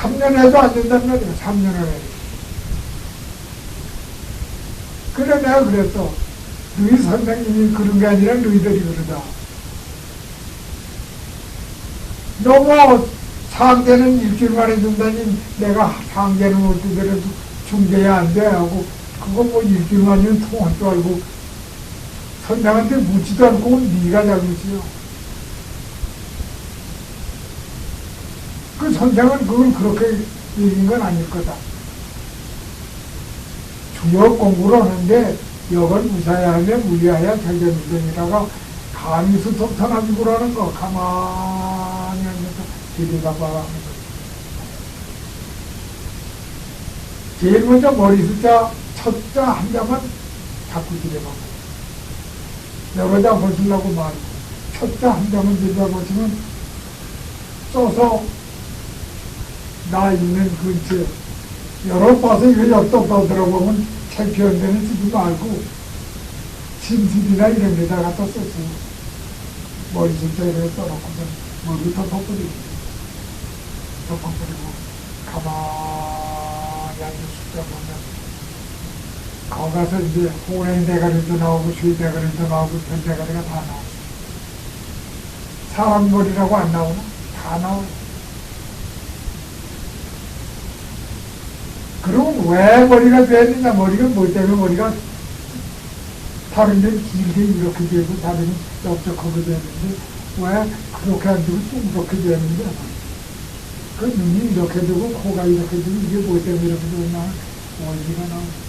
3년 해도 안 된단 말이야. 3년을 해도. 그래 내가 그랬어. 너희 선생님이 그런 게 아니라 너희들이 그러다. 너무 상대는 일주일 만에 준다니 내가 상대는 어떻게라도 중재야 안 돼 하고 그거 뭐 일주일 만이면 통할 줄 알고 선생한테 묻지도 않고 네가 잘못이요. 그 선생은 그걸 그렇게 얘기한 건 아닐 거다. 주역 공부를 하는데 역을 무사해야 하면 무리하여 절대무정이라가 감히 수톱터나지고 그러는 거 가만히 앉아서 들여다봐 하는 거. 제일 먼저 머리 숫자 첫자 한 자만 자꾸 들여다보고 여러 자 보시려고 말고 첫자 한 자만 들여다보시면 써서 나 있는 근처에 여러 봐서 이거 엽떡 들어보면 창피한 데는 쓰지 말고 침실이나 이런 데다 갖다 써서 머리 숫자 이렇게 써놓고선 머리부터 덮어버리고 가만히 앉아 숫자 보면 거기 가서 이제 호랭 대가리도 나오고 쇠 대가리도 나오고 별 대가리가 다 나와. 사람 머리라고 안 나오나? 다 나와요. 그럼 왜 머리가 되느냐? 머리가 뭐 때문에 머리가 다른 데는 길게 이렇게 되고 다른 데는 넓적하게 되는데 왜 그렇게 안 되고 둥그렇게 되는데 그 눈이 이렇게 되고 코가 이렇게 되고 이게 뭐 때문에 이렇게 되나 원리가 나오고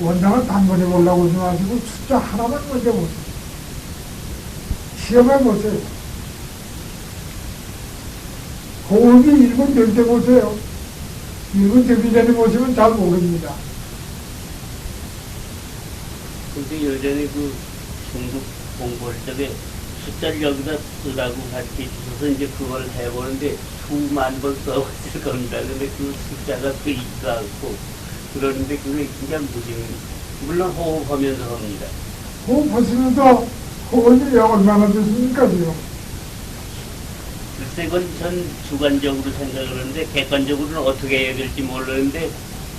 원장을 단번에 보려고 하지 마시고 숫자 하나만 먼저 보세요. 시험해 보세요. 호흡이 1분 될 때 보세요. 1분 되기 전에 보시면 잘 모릅니다. 근데 예전에 그 중국 공부할 적에 숫자를 여기다 쓰라고 가르쳐 주셔서 이제 그걸 해보는데 수만 번 써봤을 겁니다. 근데 그 숫자가 끄이지도 않고 그러는데 그게 진짜 물론 호흡하면서 합니다. 호흡하시면서 호흡이 얼마나 되십니까 지금? 글쎄 그건 전 주관적으로 생각을 하는데 객관적으로는 어떻게 해야 될지 모르는데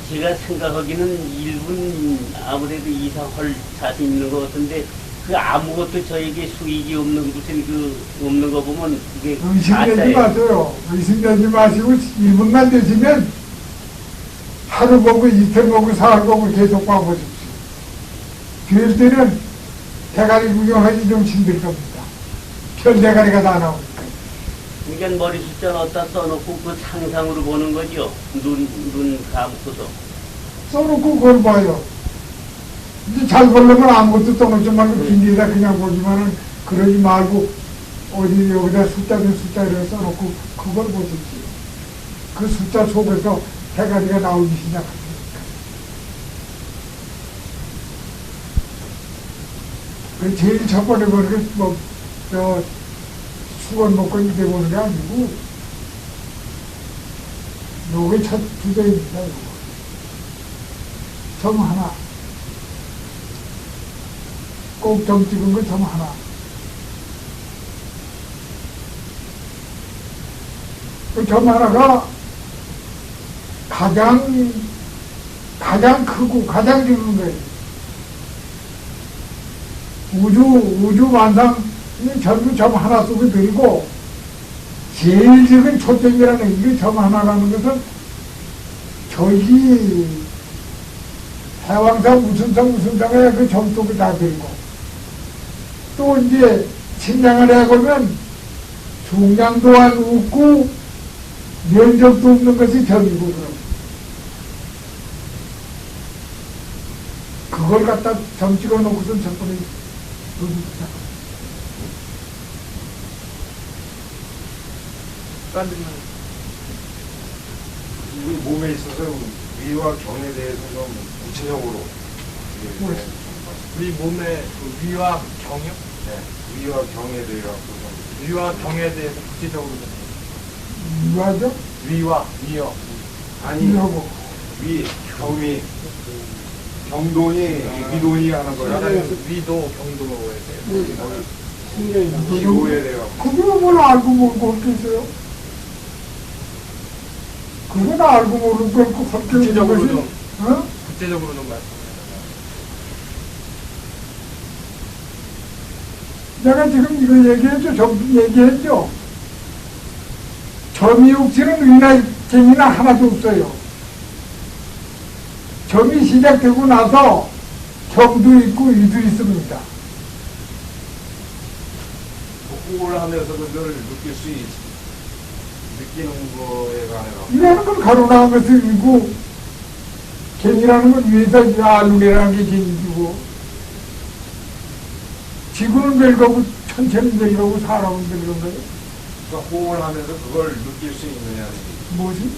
제가 생각하기는 1분 아무래도 이상 할 자신 있는 것 같은데 그 아무것도 저에게 수익이 없는 무슨 그 없는 거 보면 그게 의심되지 마세요. 의심되지 마시고 1분만 되시면 하루 보고 이틀 보고 사흘 보고 계속 봐보십시오. 될 때는 대가리 구경하기 좀 힘들 겁니다. 별 대가리가 다 나오니까. 그러니까 머리 숫자를 어디다 써놓고 그 상상으로 보는 거죠. 눈 감고서. 써놓고 그걸 봐요. 이제 잘 보려면 아무것도 써놓지 말고 빈디에다 그냥 보지만은 그러지 말고 어디 여기다 숫자든 숫자 이렇게 써놓고 그걸 보십시오. 그 숫자 속에서 대가리가 나오기 시작합니다. 그 제일 첫 번째 보는 게 뭐, 수건 먹고 이렇게 보는 게 아니고 요게 첫 주제입니다. 점 하나. 꼭 점 찍은 거 점 하나. 그 점 하나가 가장 크고 가장 적은 거예요. 우주 만상이 전부 점 하나 속에 들고 제일 적은 초점이라는 이게 점 하나라는 것은 저기 해왕성 무슨 성에 그 점 속에 다 들고 또 이제 침량을 해보면 중량 또한 없고 면적도 없는 것이 점이고 그럼 그걸 갖다 점 찍어 놓고선 전번에 우리 몸에 있어서 위와 경에 대해서 좀 구체적으로 우리 몸의 그 위와 경이요? 네, 위와 경에 대해서 위와 경에 대해서 구체적으로 위하죠? 위요. 아니 위하고 위 경이 경돈이 위돈이 하는 거야. 위도 경도에 대해서 기호에 대해서 그게 뭘 알고 모르고 헐겠어요? 그건 알고 모르고 헐고 헐게 없는 구체적으로 것이, 좀, 어? 구체적으로 좀 말씀해 내가 지금 이거 얘기했죠? 좀 얘기했죠? 점이육지는 의나 재미나 하나도 없어요. 점이 시작되고 나서 점도 있고 이도 있습니다. 호흡을 하면서 그걸 느낄 수 느끼는 거에 관해서 이라는 건 가로나는 것을 이고 개미라는 건 위에서 아눈이라는 게 개미고 지구는 별거고 천체는 별거고 사람은 별건 거예요. 그러니까 호흡을 하면서 그걸 느낄 수 있느냐는 얘기. 뭐지?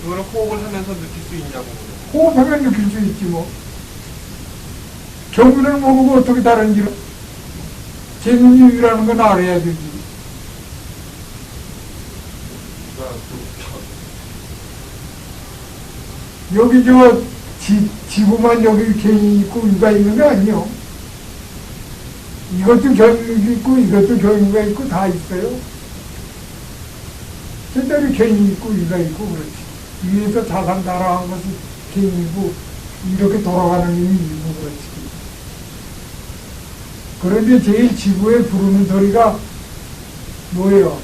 그거를 호흡을 하면서 느낄 수 있냐고. 호흡하면 느낄 수 있지 뭐. 경륜을 모르고 어떻게 다른지 재능이라는 건 알아야 되지. 그러니까 여기 저 지구만 여기 개인이 있고 유가 있는 게 아니요. 이것도 경륜이 있고 이것도 경륜가 있고 다 있어요. 제대로 개인이 있고 유가 있고 그렇지. 위에서 자산 달아한 것이 개인이고 이렇게 돌아가는 힘이 있고 그렇지. 그런데 제일 지구에 부르는 소리가 뭐예요?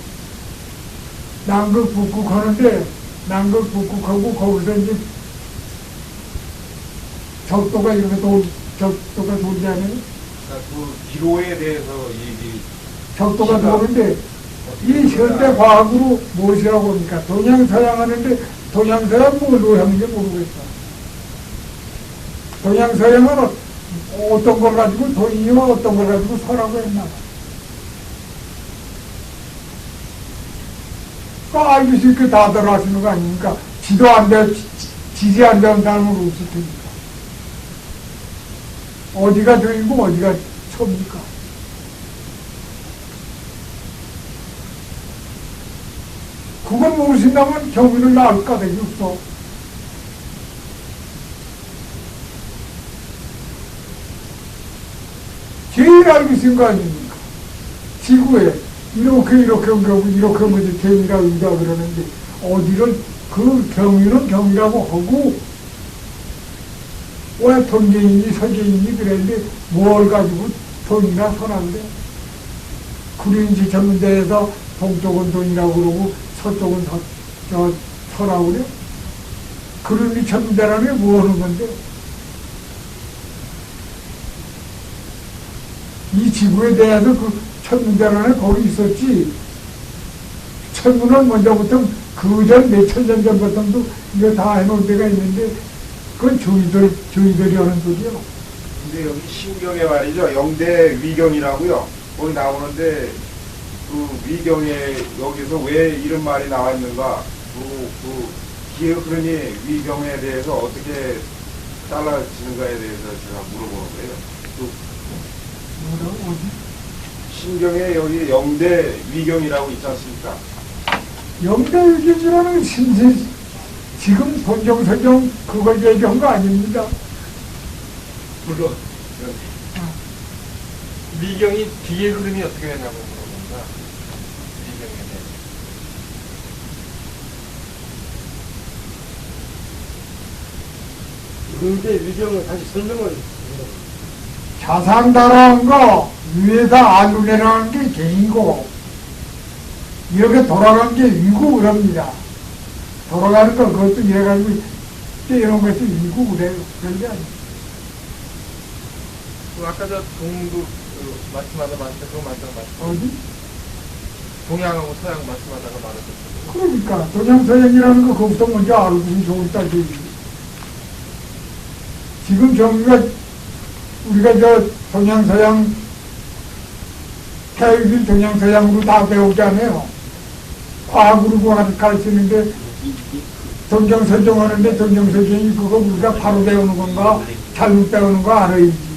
남극 북극 하는데 남극 북극하고 거기서 이제 적도가 이렇게 적도가 돌지 않아요? 그러니까 그 기로에 대해서 얘기. 적도가 시각. 도는데 이 어떻게 현대 과학으로 무엇이라고 합니까? 동양서양 하는데 동양서양 뭘로 하는지 모르겠어. 동양서양은 어떤 걸 가지고 동이와 어떤 걸 가지고 서라고 했나? 그 알고 싶게 다들 하시는 거 아닙니까? 지도 안 돼, 지지 안 되는 사람은 없을 테니까. 어디가 도이고 어디가 처입니까? 그걸 모르신다면 경위를 나을 까닭이 없어. 제일 알고 있는 거 아닙니까? 지구에 이렇게 옮겨고 이렇게 옮겨서 경이라 의다 그러는데 어디를 그 경위는 경이라고 하고 왜 동계인이 서계인이 그랬는데 뭘 가지고 돈이나 서라는데 그린지 전문대에서 동쪽은 돈이라고 그러고 서쪽은 서라고 그래? 그린지 전문대라는 게 뭐 하는 건데? 이 지구에 대해서 그 천문대라는 거기 있었지. 천문은 먼저부터 그전 몇천 년 전부터도 이거 다 해놓은 데가 있는데 그건 저희들이 하는 소리요. 근데 여기 신경에 말이죠. 영대 위경이라고요. 거기 나오는데 그 위경에 여기서 왜 이런 말이 나와 있는가? 그 기회 흐름이 위경에 대해서 어떻게 달라지는가에 대해서 제가 물어보는 거예요. 뭐라고 어디? 신경에 여기 영대 위경이라고 있지 않습니까? 영대위기라는 신지 지금 본정설정 그걸 얘기한 거 아닙니다. 물론 미경이 뒤의 흐름이 어떻게 되냐고 물어본다. 미경에 대해. 영대 위경을 다시 설명을 자산다라는 거 위에다 아누레라는 게 개이고 이렇게 돌아가는 게 위고 그럽니다. 돌아가는 거 그것도 이래가지고 이런 것도 위고 그래요. 그런 게 아니에요. 그 아까 저 동북 그 말씀하다 그거 말씀 어디? 동양하고 서양 말씀하다가 말하셨죠. 그러니까 동양서양이라는 거 그것부터 먼저 알고 좋을다 얘기. 지금 정부가 우리가 저 동양서양 교육을 동양서양으로 다 배우잖아요. 과학으로 가르치는데 동정설정하는데 동정설정이 그거 우리가 바로 배우는 건가 잘못 배우는 거 알아야지.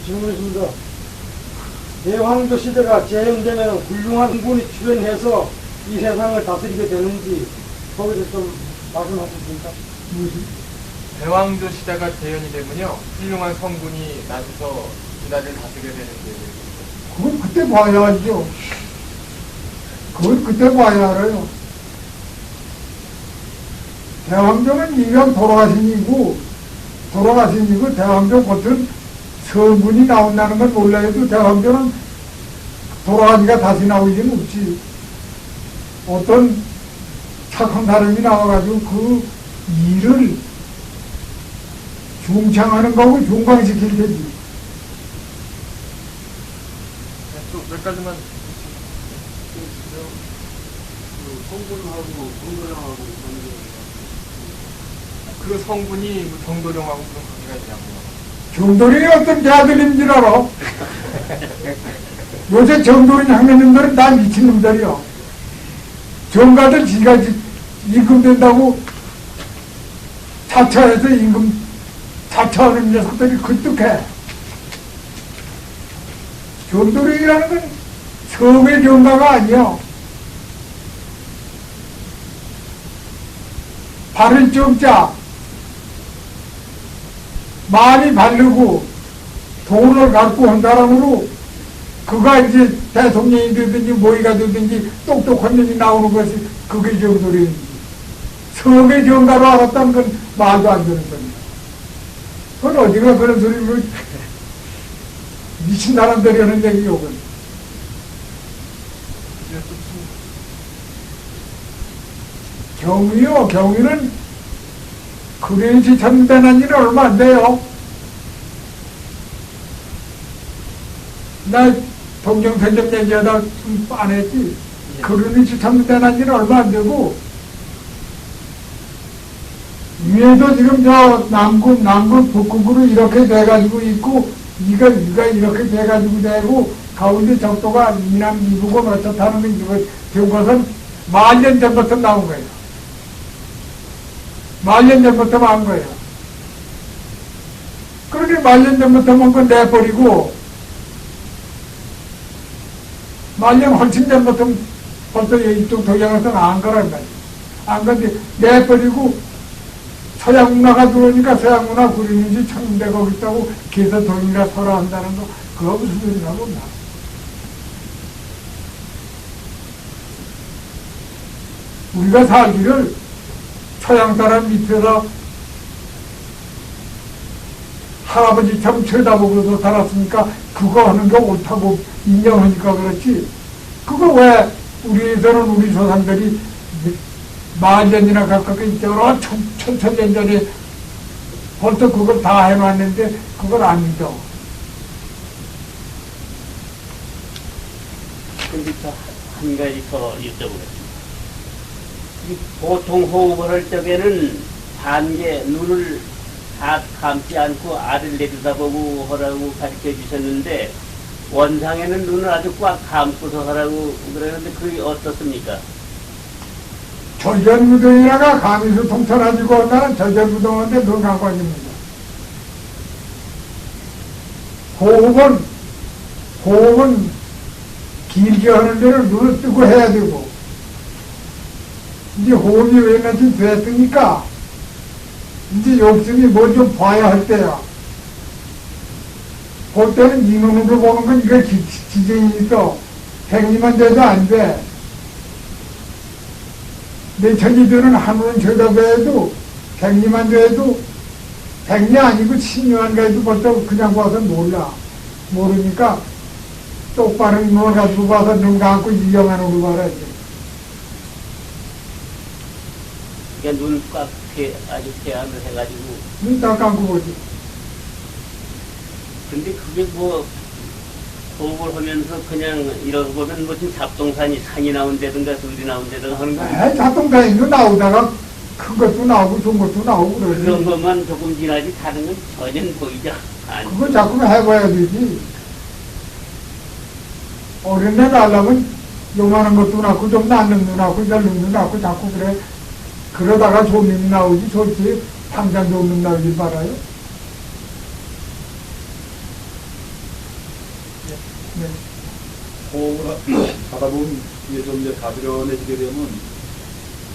질문했습니다. 대황조 시대가 재현되면 훌륭한 분이 출연해서 이 세상을 다스리게 되는지 거기서 좀 말씀하셨습니까? 무슨 대왕조 시대가 재현이 되면요 훌륭한 성군이 나서서 두 나라를 다스리게 되는데 그걸 그때 봐야 알죠. 그걸 그때 봐야 알아요. 대왕정은 이왕 돌아가신 이고 대왕정 같은 성분이 나온다는 걸 몰라도 대왕정은 돌아가니까 다시 나오지는 없지. 어떤 착한 사람이 나와가지고 그 일을 중창하는 거고 중강시킬 테지. 또 몇 가지만 성분하고 정도령하고 그 성분이 뭐 정도령하고 무슨 관계가 있냐고. 정도령이 어떤 대아들인 줄 알아? 요새 정도령 향내놈들은 다 미친놈들이야. 정가들 지가 임금 된다고 자처해서 임금 자처하는 녀석들이 그뚝해. 정도령이라는 건 섬의 정가가 아니야. 바를 정자, 마음이 바르고 돈을 갖고 한 사람으로 그가 이제 대통령이 되든지 뭐이가 되든지 똑똑한 놈이 나오는 것이 그게 정도령이지. 섬의 정가로 알았다는 건 말도 안 되는 겁니다. 그건 어디가 그런 소리를 미친 사람들이 하는 얘기요. 경위요. 경위는 그래야지 전대난 일은 얼마 안 돼요. 나 동정선점 얘기하다 좀 빤했지. 그러니 전대난 일은 얼마 안 되고 위에도 지금 저 남극 북극으로 이렇게 돼가지고 있고 이가 이렇게 돼가지고 되고 가운데 적도가 이남 이북고 어떻다는 건 이거 배운 것은 만년 전부터 나온 거예요. 만년 전부터 한 거예요. 그러니 만년 전부터 한 건 내버리고 만년 훨씬 전부터 벌써 이쪽 도장에서는 안 거란 말이에요. 안 건데 내버리고 서양 문화가 들어오니까 서양 문화 그리는지 천대가 있다고 기서 돈이라 서라 한다는 거 그거 무슨 소리냐고 나. 우리가 살기를 서양 사람 밑에서 할아버지처럼 쳐다보고서 살았으니까 그거 하는 게 옳다고 인정하니까 그렇지. 그거 왜 우리에서는 우리 조상들이 만년이나 가깝게 여러 천년 전에 벌써 그걸 다 해놨는데 그걸 안 믿어. 근데 한 가지 더 여쭤보겠습니다. 보통 호흡을 할 적에는 반개 눈을 다 감지 않고 아를 내려다보고 하라고 가르쳐 주셨는데 원상에는 눈을 아주 꽉 감고서 하라고 그러는데 그게 어떻습니까? 절전무동이라가 감에서 통찰하지고 한다는 절전무동한테 눈 감고 있습니다. 호흡은 길게 하는 데는 눈을 뜨고 해야 되고 이제 호흡이 왜 이렇게 됐으니까 이제 욕심이 뭘 좀 봐야 할 때야. 볼 때는 이 눈으로 보는 건 이거 지정이 있어. 백리만 돼도 안 돼. 내 천지들은 하늘은 쳐다봐도 백리만 돼도 백리 아니고 신유한 가지고 벌써 그냥 봐서 몰라. 모르니까 똑바른 눈을 가지고 봐서 눈 감고 이경안으로 봐야지. 그러니까 눈 꽉 아주 대안을 해가지고. 눈 딱 감고 보지. 근데 그게 뭐 호흡을 하면서 그냥 이러고 보면 무슨 잡동산이 산이 나온다든가 들이 나온다든가 하는 거. 잡동사인도 나오다가 큰 것도 나오고 좋은 것도 나오고 그러지. 그런 것만 조금 지나지 다른 건 전혀 보이지 않아. 그거 자꾸 해봐야 되지. 어린애 낳으려면 요만한 것도 낳고 좀 낳는 도 낳고 젊은 도 낳고 자꾸 그래. 그러다가 좋은 놈이 나오지. 솔직히 당장 좋은 놈 나오길 바라요. 네. 호흡을 하다 보면 이게 좀 이제 가지런해지게 되면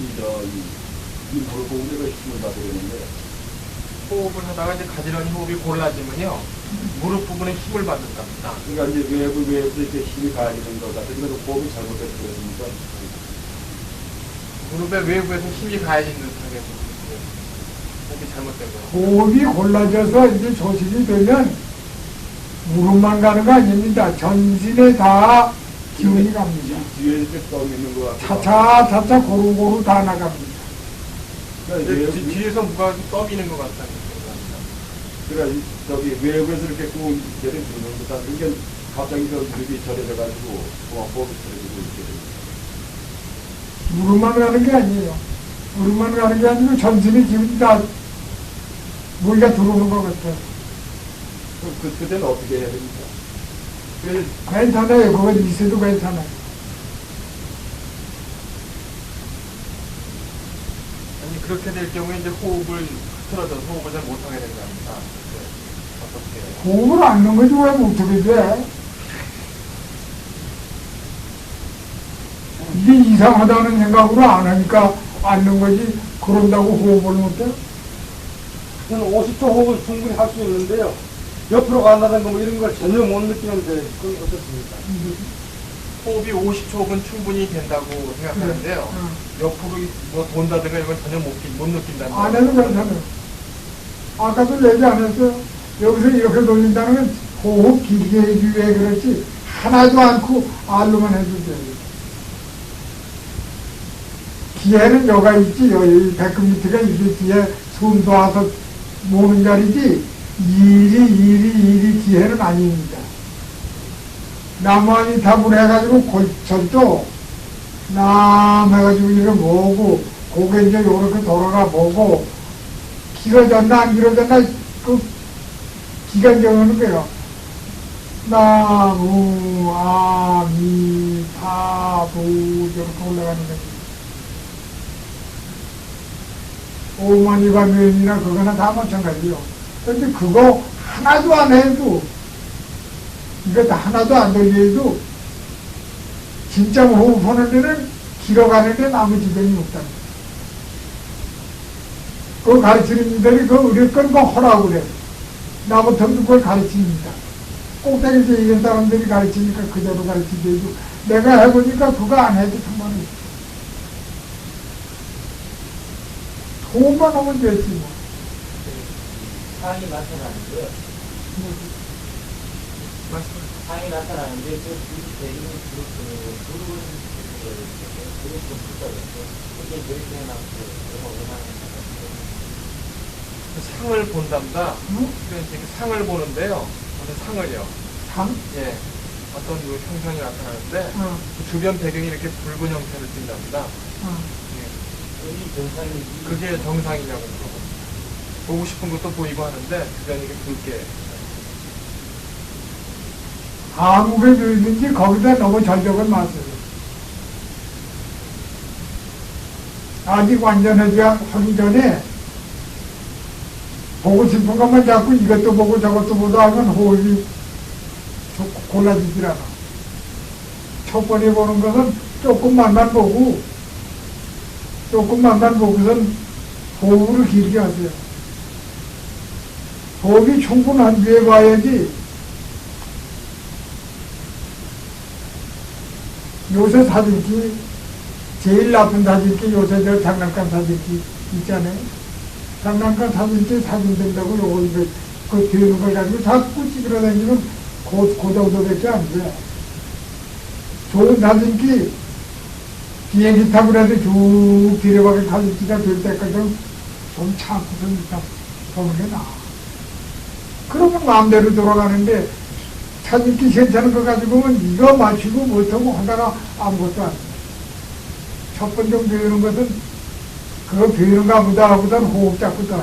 이 볼고기가 힘을 받게 되는데 호흡을 하다가 이제 가지런히 호흡이 골라지면요. 무릎 부분에 힘을 받는답니다. 그러니까 이제 외부에서 이렇게 힘이 가해지는 것 같아요. 그래서 호흡이 잘못돼서 그러니까 무릎의 외부에서 힘이 가해진 듯하게 호흡이 잘못된 거예요. 호흡이 골라져서 이제 조식이 되면 무릎만 가는 거 아닙니다. 전신에 다 기운이 갑니다. 뒤에 이렇게 떠 있는 것 같아요. 차차 고루고루 다 나갑니다. 그러니까 근데 이제 뒤에서 누가 떠미는 것 같다는 생각합니다. 그러니까 저기 외부에서 이렇게 꾹 이렇게 부는 듯한 그게 갑자기 그 무릎이 저려져가지고 호흡이 저려지고 이렇게 됩니다. 무릎만 가는 게 아니에요. 무릎만 가는 게 아니고 전신의 기운이 다 무기가 들어오는 것 같아요. 그때는 어떻게 해야 됩니까? 그래서 괜찮아요. 그건 있어도 괜찮아요. 아니 그렇게 될 경우에 이제 호흡을 틀어져서 호흡을 잘 못하게 된답니다. 어떻게? 호흡을 안 넣은 거지 왜 못하게 돼? 이게 이상하다는 생각으로 안 하니까 안 넣은 거지. 그런다고 호흡을 못해? 저는 50초 호흡을 충분히 할 수 있는데요. 옆으로 간다든가 뭐 이런 걸 전혀 못 느끼는데 그건 어떻습니까? 호흡이 50초는 충분히 된다고 생각하는데요. 옆으로 뭐 돈다든가 이런 건 전혀 못 느낀다는 안 해도 괜찮아요. 아까도 얘기 안 했어요. 여기서 이렇게 돌린다는 건 호흡 길게 해주기 위해 그렇지 하나도 않고 알로만 해도 돼요. 뒤에는 여가 있지. 여기 배꼽 밑에가 이게 뒤에 숨 둬서 모는 자리지 일이 뒤에는 아닙니다. 나무아니 탑을 해가지고 저쪽 남 해가지고 이렇게 모으고 고개 이제 요렇게 돌아가 보고 길어졌나 안 길어졌나 그 기간 정하는 거예요. 나무 아미 타부 이렇게 올라가는 거지. 오마니가 면이나 그거나 다 마찬가지요. 근데 그거 하나도 안 해도 이거 다 하나도 안 돌려도 진짜 호흡하는 데는 길어가는 데는 아무 지장이 없다. 그거 가르치는 이들이 그 우리 건 거 하라고 그래. 나부터도 그걸 가르칩니다. 꼭대기에서 이런 사람들이 가르치니까 그대로 가르치고 내가 해보니까 그거 안 해도 상관없어. 호흡만 하면 되지 뭐. 상이 나타나는데요. 상이 나타나는데 그 대리는 그룹은 붙어졌고 이게 그렇게 해놨고 상을 본답니다. 응? 그래서 이렇게 상을 보는데요. 어떤 상을요. 상? 예. 어떤 그 형상이 나타나는데 어. 그 주변 배경이 이렇게 붉은 형태를 띈답니다. 예. 여기 정상이 그게 정상이냐고 물어봅니다. 보고 싶은 것도 보이고 하는데 주변이 이렇게 붉게. 아무게 들든지 거기다 너무 전력을 마세요. 아직 완전하지 하기 전에 보고 싶은 것만 자꾸 이것도 보고 저것도 보다 하면 호흡이 골라지질 않아. 첫 번에 보는 것은 조금만만 보고 조금만만 보고선 호흡을 길게 하세요. 호흡이 충분한 뒤에 봐야지. 요새 사진기 제일 나쁜 사진기 요새 저 장난감 사진기 있잖아요. 장난감 사진기 사진 된다고 요거 이거 그 뒤에 걸 가지고 자꾸 찍으러 다니면 고정도밖에 안 돼. 좋은 사진기 비행기 타고 해도 쭉 들여박은 사진기가 될 때까지 좀 참고서 일단 보는 게 나아. 그러면 마음대로 돌아가는데 사진기 괜찮은 거 가지고는 이거 맞추고 못하고 하다가 아무것도 안 돼. 첫 번째 배우는 것은 그거 배우는 거 아무다 하고는 호흡 잡고 다 해.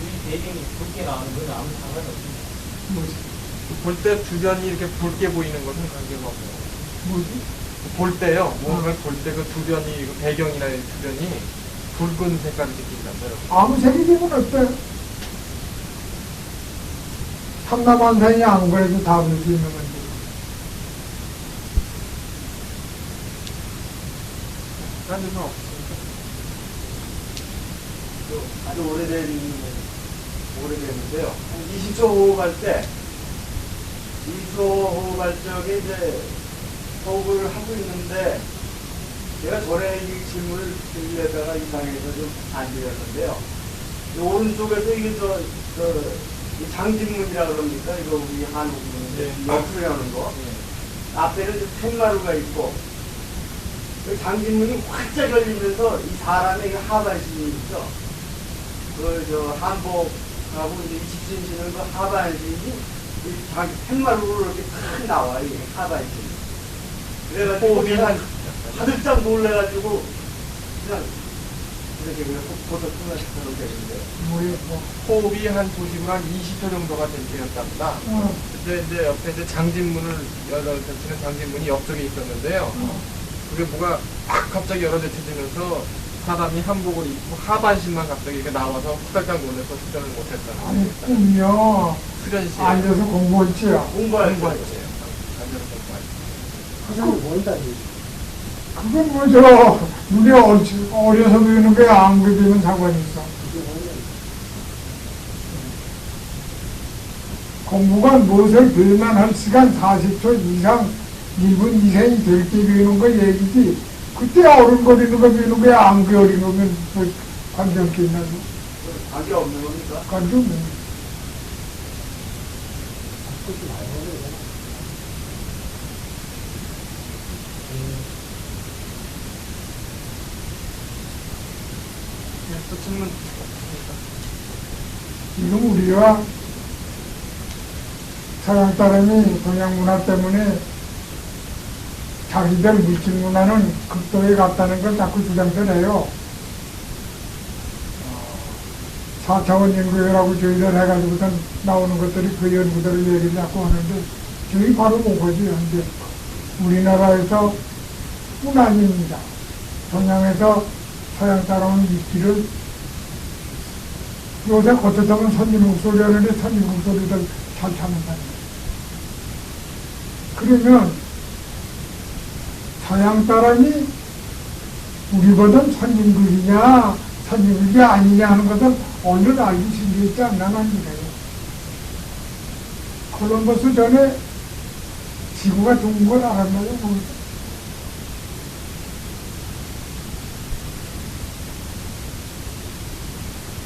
이 대리이 붉게 나오는 건 아무 상관없습니다. 뭐지? 볼 때 주변이 이렇게 붉게 보이는 것은 관계가 없어요. 뭐지? 볼 때요. 뭔가를 볼 때 그 주변이 그 배경이나 주변이 붉은 색깔을 띠긴다고요. 아무 색이면 어때? 삼남한상이 아무 거라도 다 볼 수 있는 건데. 딴 데는 없습니다. 아주 오래된 오래됐는데요. 한 20초 호흡할 때, 20초 호흡할 적에 이제 호흡을 하고 있는데, 제가 전에 이 질문을 드리려다가 이상해서 좀 안 드렸는데요. 이 오른쪽에서 이게 이 장진문이라 그럽니까? 이거 우리 한국문인데, 옆으로 하는 거. 앞에는 이제 팻마루가 있고, 그 장진문이 활짝 열리면서 이 사람의 그 하반신이 있죠. 한복하고 이제 집신 신은 그 하반신이 팻마루로 이렇게 탁 나와요. 이게 하반신. 그래가지고 제가 화들짝 놀래가지고 그냥 이렇게 그냥 보석 끝나시처럼 되는데. 호흡이 한 조식으로 한 20초 정도가 될 때였답니다. 그때 이제 옆에 이제 장진문을 열어젖히는 장진문이 옆쪽에 있었는데요. 그게 뭐가 막 갑자기 열어젖혀지면서 사람이 한복을 입고 하반신만 갑자기 이렇게 나와서 후달짝 놀라서 수련을 못했다는 아니, 꿈이요. 수련시 앉아서 공부했지요. 공부할 때. 앉아서 공부할 때. 화상이 보인다. 그건 눈이 어려서 보이는 게 안 그리면 상관이 있어. 공부가 무엇을 배우면 한 시간 40초 이상, 1분 이상이 될 때 배우는 거 얘기지. 그때 어른거리는 거 배우는 거야. 안 그리는 거면 뭐 관계없게 있나요? 관계 없는 겁니까? 관계없는 거. 또 질문 지금 우리가 서양 사람이 동양 문화 때문에 자기들 물질 문화는 극도에 갔다는 걸 자꾸 주장들 해요. 4차원 연구회라고 저희들 해가지고선 나오는 것들이 그 연구들을 얘기를 자꾸 하는데 저희 바로 그거지. 현재 우리나라에서 뿐 아닙니다. 동양에서 서양 사람은 입기를 요새 겉으로는 선진국 소리 하는데 선진국 소리들 잘 참는다. 그러면 서양 사람이 우리보다 선진국이냐 선진국이 아니냐 하는 것은 얼른 알기 힘들지 않나 말이에요. 콜럼버스 전에 지구가 둥근 걸 알았나요?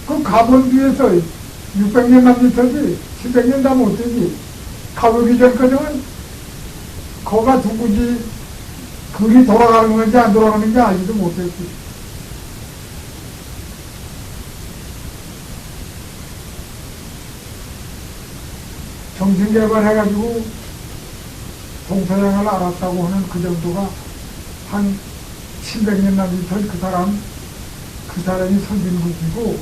그 가본 뒤에서 600년 남짓하지 700년 다 못되지. 가보기 전까지는 거가 둥근지 글이 돌아가는 건지 안 돌아가는지 알지도 못했지. 정신개발해가지고 동서양을 알았다고 하는 그 정도가 한 700년 남짓한 그 사람이 선진국이고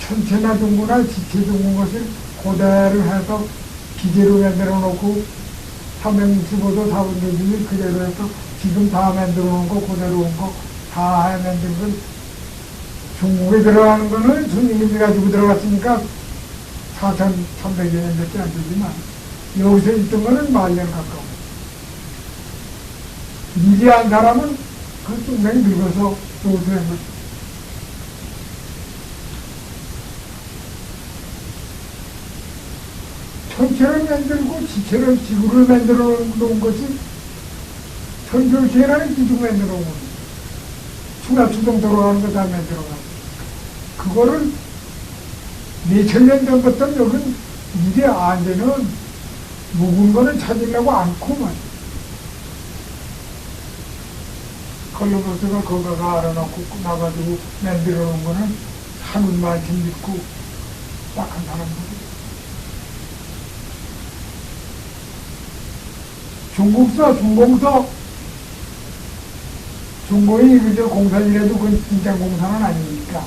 천체나 둥구나 지체 둥근 것을 그대로 해서 기계로 만들어 놓고 365도 4분의 1을 그대로 해서 지금 다 만들어 놓은 거 그대로 온 거 다 만든 건 중국에 들어가는 거는 중국이 가지고 들어갔으니까 4,300년밖에 안 되지만 여기서 있던 거는 만년 가까워. 미리한 사람은 그 뚱땡이 늙어서 여기서 한 거지. 천체를 만들고 지체를 지구를 만들어 놓은 것이 천조시라는 기둥 만들어 놓은 거예요. 추가추동 돌아가는 거 다 만들어 놓은 거예요. 그거를 4,000년 전부터 여긴 일이 안 되는 묵은 거는 찾으려고 않고만 콜럼버스가 거기가 알아놓고 나가지고 만들어 놓은 거는 하늘만큼 믿고 딱한 사람들이 중국서, 중공서, 중공이 그저 공산이라도 그건 진짜 공산은 아니니까.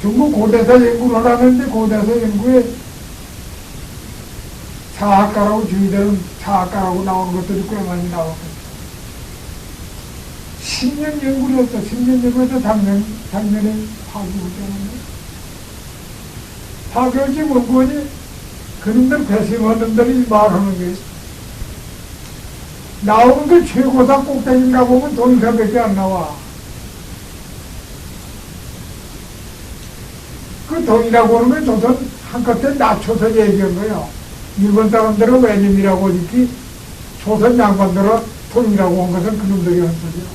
중국 고대사 연구를 하라는데 고대사 연구에 사학가라고 저희들은 사학가라고 나오는 것들이 꽤 많이 나왔거든요. 10년 연구를 했어. 10년 연구해서 작년에 파기했잖아요. 파기했지 뭔거지 그놈들 배심한 놈들이 말하는 게 나오는 게 최고사 꼭대기인가 보면 동사밖에 안 나와. 그 동이라고 하는 건 조선 한껏에 낮춰서 얘기한 거예요. 일본 사람들은 외림이라고 했지, 조선 양반들은 동이라고 한 것은 그놈들이 한 소리야.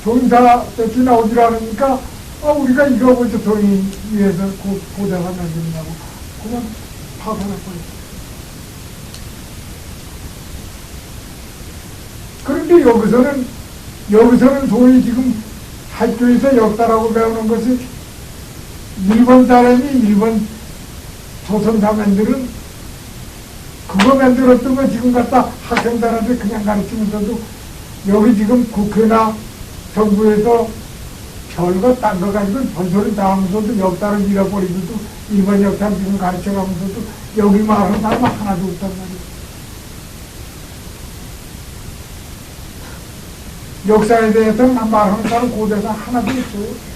동사 뜻이 나오질 않으니까, 우리가 이거 먼저 동이 위해서 고대가 남겼냐고. 그냥 파산해버렸어. 그런데 여기서는 소위 지금 학교에서 역사라고 배우는 것이 일본 사람이 일본 조선 사람들은 그거 만들었던 거 지금 갖다 학생들한테 그냥 가르치면서도 여기 지금 국회나 정부에서 별거 딴 거 가지고 벌소리 다 하면서도 역사를 잃어버리고도 일본 역사를 지금 가르쳐가면서도 여기 말하는 사람 하나도 없단 말이에요. 역사에 대해서는 말하는 사람 고대사 하나도 없어요.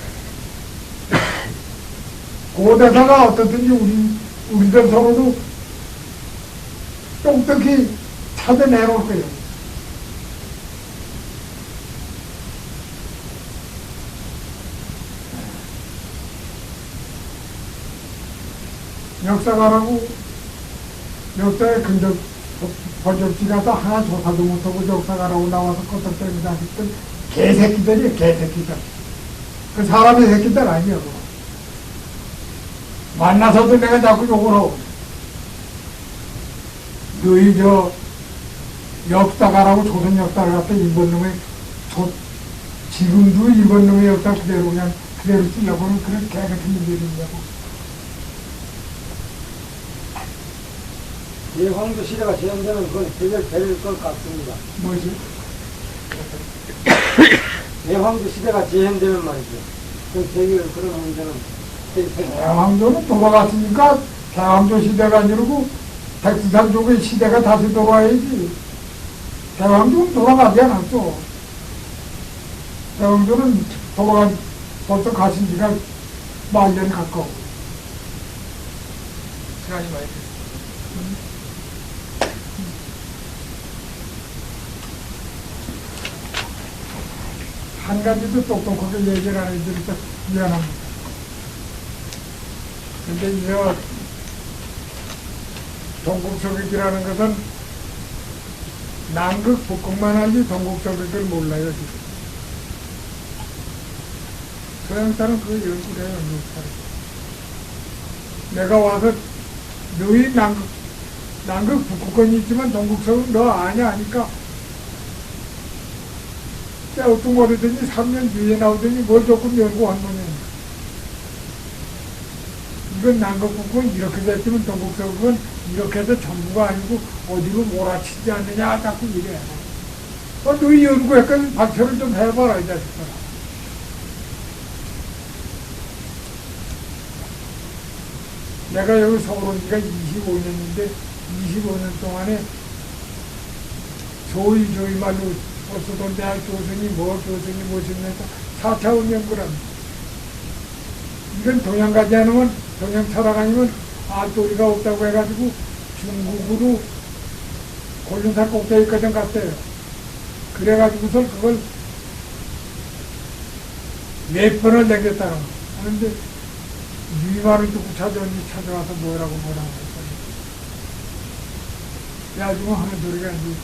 고대사가 어떻든지 우리들 서로도 똑똑히 찾아내놓을 거예요. 역사가라고 역사의 근접 번역지가서 하나 조사도 못하고 역사가라고 나와서 껐었다는 아직들 개새끼들이에요. 개새끼들. 그 사람의 새끼들 아니에요. 그거. 만나서도 내가 자꾸 욕을 하고 너희 역사가라고 조선 역사를 갖다 일본 놈의 지금도 일본 놈의 역사 그대로 그냥 그대로 쓰려고 하는 그런 개같은 일들이냐고. 대황조 시대가 재현되면 그건 해결될 것 같습니다. 뭐지? 대황조 시대가 재현되면 말이죠. 그 그런 문제는 대왕조는 돌아갔으니까 대왕조 시대가 아니고 백두산족의 시대가 다시 돌아와야지. 대왕조는 돌아가지 않았어. 대왕조는 벌써 가신 지가 말년 가까워. 시간이 많이 됐어요. 한 가지도 똑똑하게 얘기를 안 해드리니까 미안합니다. 근데 이 동국서객이라는 것은 남극, 북극만 알지 동국서객을 몰라요, 지금. 서양사는 그거 연구해요, 연구사를. 내가 와서 너희 남극, 북극권이 있지만 동국서객 너 아냐 하니까 엉뚱거리더니 3년 뒤에 나오더니 뭘 조금 연구한 거냐. 이건 남극국은 이렇게 됐으면 동국서극은 이렇게 해서 전부가 아니고 어디로 몰아치지 않느냐 자꾸 이래. 너희 연구했거든 발표를 좀 해봐라 이 자식들아. 내가 여기 서울 온 지가 25년인데 25년 동안에 조이 말로 어서도 대학 교수님 교수님 모시면서 4차원 연구를 합니다. 이건 동양 가지 않으면 동양 철학 아니면 도리가 없다고 해가지고 중국으로 곤륜산 꼭대기까지 갔대요. 그래가지고서 그걸 몇 번을 내겠다는 거. 하는데 유이만을 듣고 찾아왔는지 찾아와서 뭐라고 했어요. 야, 지금 하는 소리가 이제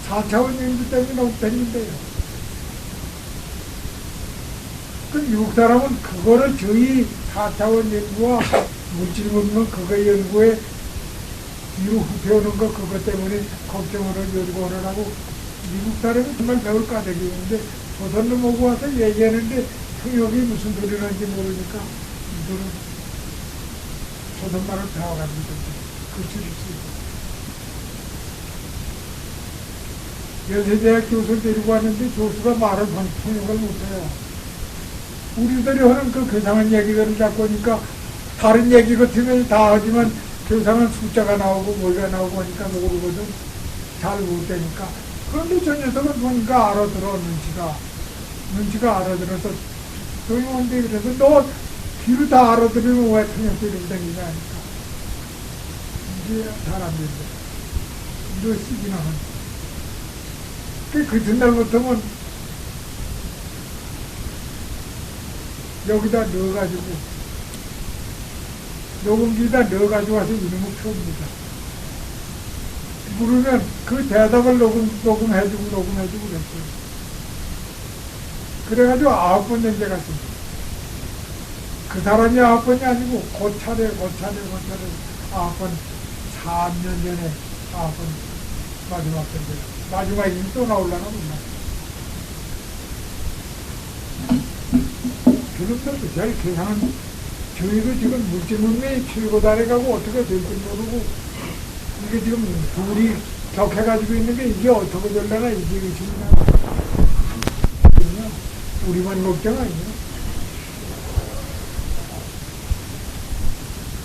4차원 연구 때문에 없다는데요. 그 미국 사람은 그거를 저희 4차원 연구와 물질 먹는 그거 연구에 뒤로 후퇴오는 거 그것 때문에 걱정을 연구를 하고 미국 사람이 정말 배울 까닭이 있는데 조선놈 오고 와서 얘기하는데 통역이 무슨 소리를 하는지 모르니까 이들은 조선말을 배워가지고 그칠 수 있어요. 연세대학 교수를 데리고 왔는데 교수가 말을 통역을 못해요. 우리들이 하는 그 괴상한 얘기들을 잡고 오니까 다른 얘기 같으면 다 하지만 괴상한 숫자가 나오고 뭐가 나오고 하니까 모르거든. 잘 못되니까. 그런데 저 녀석은 보니까 알아들어, 눈치가 알아들어서 조용한데 그래서 너 귀를 다 알아들으면 왜 통역들이 다니냐 하니까 이게 잘 안 된다. 이거 쓰기나 하니까. 그 전날부터는 여기다 넣어가지고 녹음기에다 넣어가지고 와서 이름을 펴옵니다. 물으면 그 대답을 녹음해주고 그랬어요. 그래가지고 9번 연재 갔습니다. 그 사람이 9번이 아니고 고차례 9번 3년 전에 9번 마지막 연재. 마지막에 또 나오려나 몰라. 그런데도 제일 계산은 저희도 지금 물질문명이 최고다래가고 어떻게 될지 모르고 이게 지금 둘이 격해가지고 있는 게 이게 어떻게 될려나 이게 지금 우리만 걱정 아니야.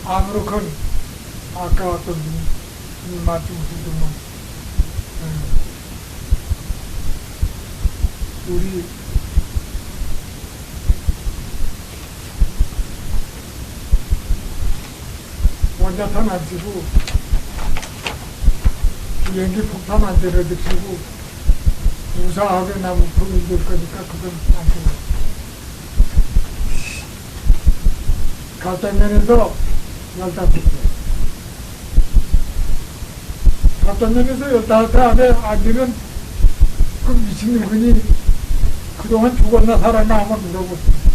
아무렇건 아까 어떤 맞춤 수준만 우리 원자탄 안 쓰고 비행기 폭탄 안 때려드리고 무사하게 나무품이 될 거니까 그건 안 쓰고 갈등면에서 15개 갈등면에서 15개 안에 앉으면 그 미친놈이 그동안 죽었나 살았나 한번 물어보세요.